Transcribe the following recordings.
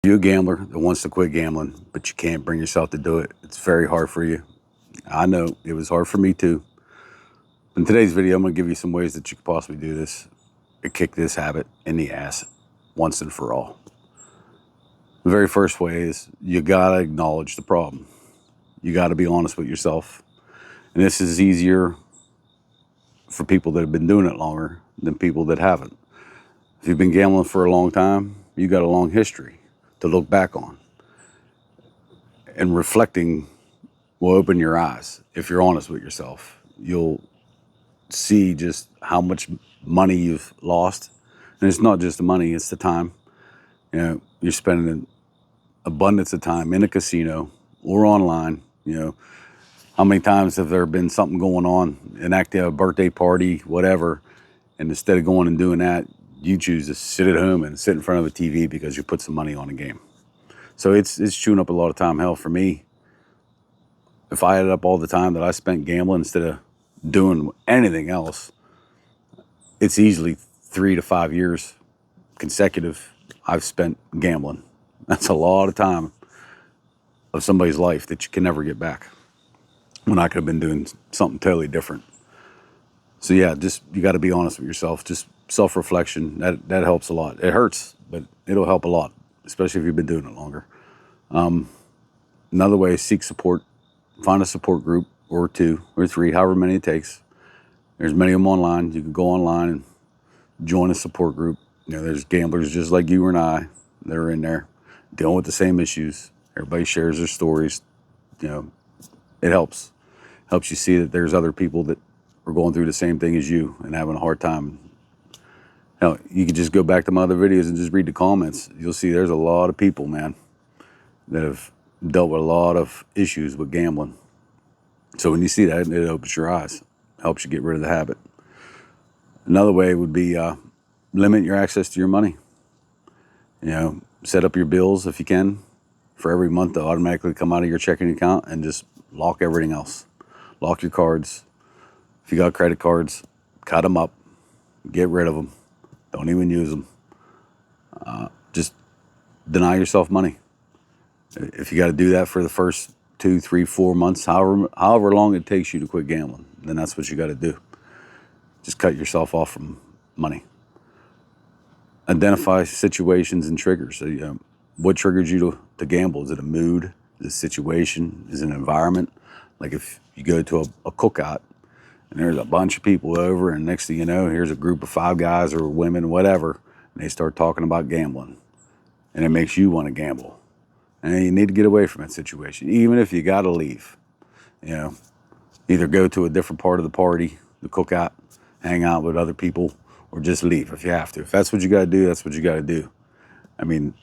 You're a gambler that wants to quit gambling, but you can't bring yourself to do it. It's very hard for you. I know it was hard for me too. In today's video, I'm going to give you some ways that you could possibly do this to kick this habit in the ass once and for all. The very first way is you got to acknowledge the problem. You got to be honest with yourself. And this is easier for people that have been doing it longer than people that haven't. If you've been gambling for a long time, you got a long history to look back on. And reflecting will open your eyes. If you're honest with yourself, you'll see just how much money you've lost. And it's not just the money, it's the time. You know, you're spending an abundance of time in a casino or online. You know, how many times have there been something going on, an a birthday party, whatever, and instead of going and doing that, you choose to sit at home and sit in front of a TV because you put some money on a game. So it's chewing up a lot of time. Hell, for me, if I added up all the time that I spent gambling instead of doing anything else, it's easily 3 to 5 years consecutive I've spent gambling. That's a lot of time of somebody's life that you can never get back, when I could have been doing something totally different. So yeah, just you got to be honest with yourself. Just self-reflection, that helps a lot. It hurts, but it'll help a lot, especially if you've been doing it longer. Another way is seek support. Find a support group or 2 or 3, however many it takes. There's many of them online. You can go online and join a support group. You know, there's gamblers just like you and I that are in there dealing with the same issues. Everybody shares their stories. You know, it helps you see that there's other people that are going through the same thing as you and having a hard time. Hell, you could just go back to my other videos and just read the comments. You'll see there's a lot of people, man, that have dealt with a lot of issues with gambling. So when you see that, it opens your eyes, helps you get rid of the habit. Another way would be limit your access to your money. You know, set up your bills if you can for every month to automatically come out of your checking account, and just lock everything else. Lock your cards. If you got credit cards, cut them up, get rid of them. Don't even use them. Just deny yourself money. If you got to do that for the first 2, 3, 4 months, however long it takes you to quit gambling, then that's what you got to do. Just cut yourself off from money. Identify situations and triggers. So, what triggers you to gamble? Is it a mood? Is it a situation? Is it an environment? Like if you go to a cookout and there's a bunch of people over, and next thing you know, here's a group of 5 guys or women, whatever, and they start talking about gambling, and it makes you want to gamble. And you need to get away from that situation, even if you got to leave. You know, either go to a different part of the party, the cookout, hang out with other people, or just leave if you have to. If that's what you got to do, that's what you got to do. I mean,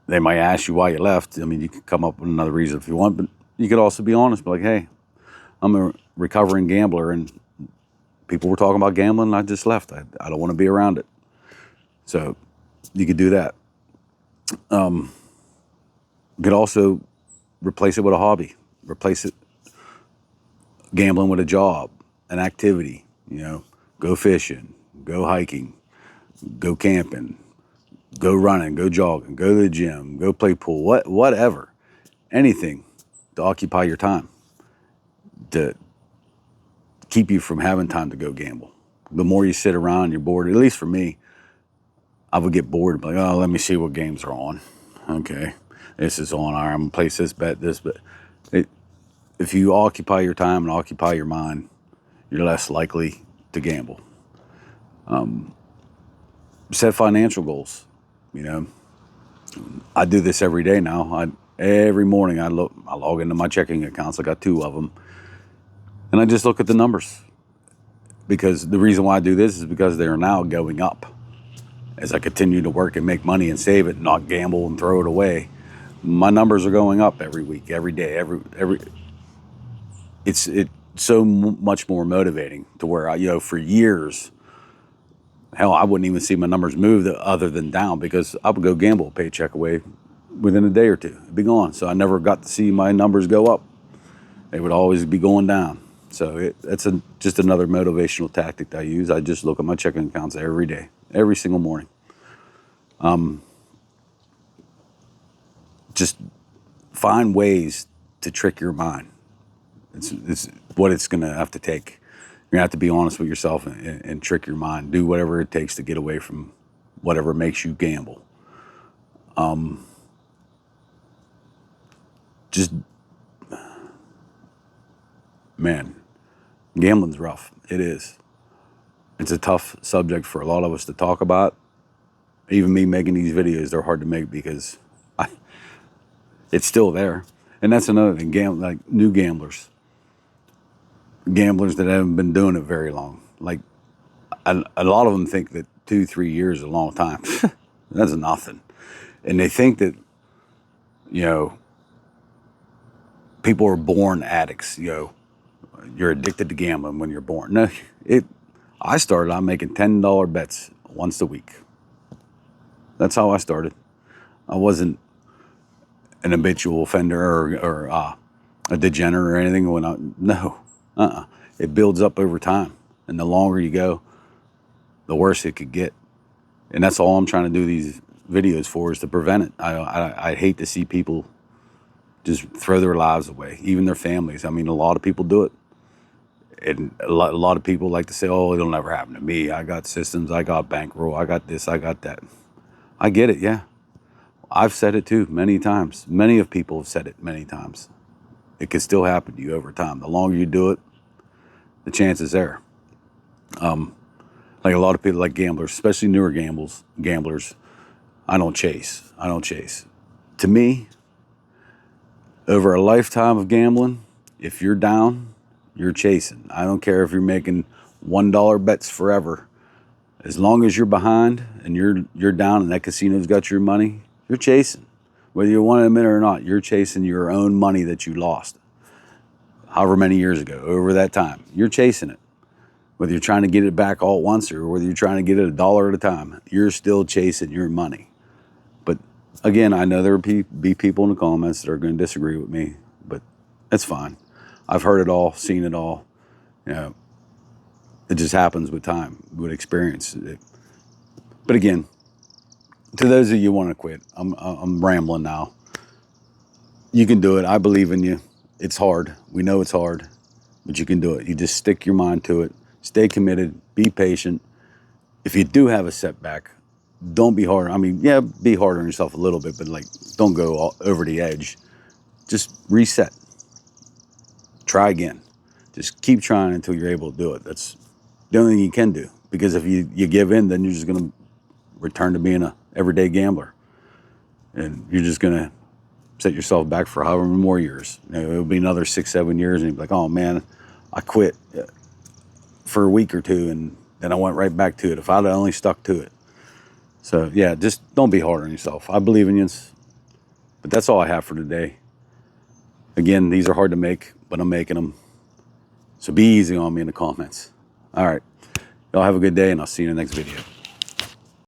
they might ask you why you left. I mean, you could come up with another reason if you want, but you could also be honest, be like, hey, I'm a recovering gambler, and people were talking about gambling, and I just left. I don't want to be around it. So you could do that. You could also replace it with a hobby. Replace it, gambling, with a job, an activity. You know, go fishing, go hiking, go camping, go running, go jogging, go to the gym, go play pool, whatever. Anything to occupy your time, to keep you from having time to go gamble. The more you sit around, you're bored. At least for me, I would get bored. Like, oh, let me see what games are on. Okay, this is on. I'm gonna place this bet, this bet. If you occupy your time and occupy your mind, you're less likely to gamble. Set financial goals. You know, I do this every day now. Every morning I log into my checking accounts. I got 2 of them, and I just look at the numbers. Because the reason why I do this is because they are now going up. As I continue to work and make money and save it, not gamble and throw it away, my numbers are going up every week, every day, every. It's so much more motivating to where for years, hell, I wouldn't even see my numbers move other than down, because I would go gamble a paycheck away within a day or 2. It'd be gone. So I never got to see my numbers go up. They would always be going down. So that's just another motivational tactic that I use. I just look at my checking accounts every day, every single morning. just find ways to trick your mind. It's what it's going to have to take. You're going to have to be honest with yourself and trick your mind. Do whatever it takes to get away from whatever makes you gamble. Just, man, gambling's rough. It is. It's a tough subject for a lot of us to talk about. Even me making these videos, they're hard to make because it's still there. And that's another thing, like new gamblers that haven't been doing it very long. Like a lot of them think that 2-3 years is a long time. That's nothing. And they think that, you know, people are born addicts. You know, you're addicted to gambling when you're born. No, I started out making $10 bets once a week. That's how I started. I wasn't an habitual offender or a degenerate or anything. It builds up over time, and the longer you go, the worse it could get. And that's all I'm trying to do these videos for, is to prevent it. I hate to see people just throw their lives away, even their families. I mean, a lot of people do it. And a lot of people like to say, oh, it'll never happen to me. I got systems, I got bankroll, I got this, I got that. I get it, yeah. I've said it too many times. Many of people have said it many times. It can still happen to you over time. The longer you do it, the chance is there. Like a lot of people, like gamblers, especially newer gamblers, I don't chase. To me, over a lifetime of gambling, if you're down, you're chasing. I don't care if you're making $1 bets forever. As long as you're behind and you're down and that casino's got your money, you're chasing. Whether you want to admit it or not, you're chasing your own money that you lost. However many years ago, over that time, you're chasing it. Whether you're trying to get it back all at once or whether you're trying to get it $1 at a time, you're still chasing your money. But again, I know there will be people in the comments that are going to disagree with me, but that's fine. I've heard it all, seen it all. You know, it just happens with time, with experience. But again, to those of you who want to quit, I'm rambling now. You can do it. I believe in you. It's hard. We know it's hard, but you can do it. You just stick your mind to it. Stay committed. Be patient. If you do have a setback, don't be hard. I mean, yeah, be hard on yourself a little bit, but like, don't go over the edge. Just reset. Try again. Just keep trying until you're able to do it. That's the only thing you can do. Because if you give in, then you're just going to return to being an everyday gambler. And you're just going to set yourself back for however many more years. You know, it'll be another 6-7 years, and you'll be like, oh man, I quit for a week or two, and then I went right back to it. If I'd only stuck to it. So yeah, just don't be hard on yourself. I believe in you. But that's all I have for today. Again, these are hard to make, but I'm making them. So be easy on me in the comments. All right. Y'all have a good day, and I'll see you in the next video.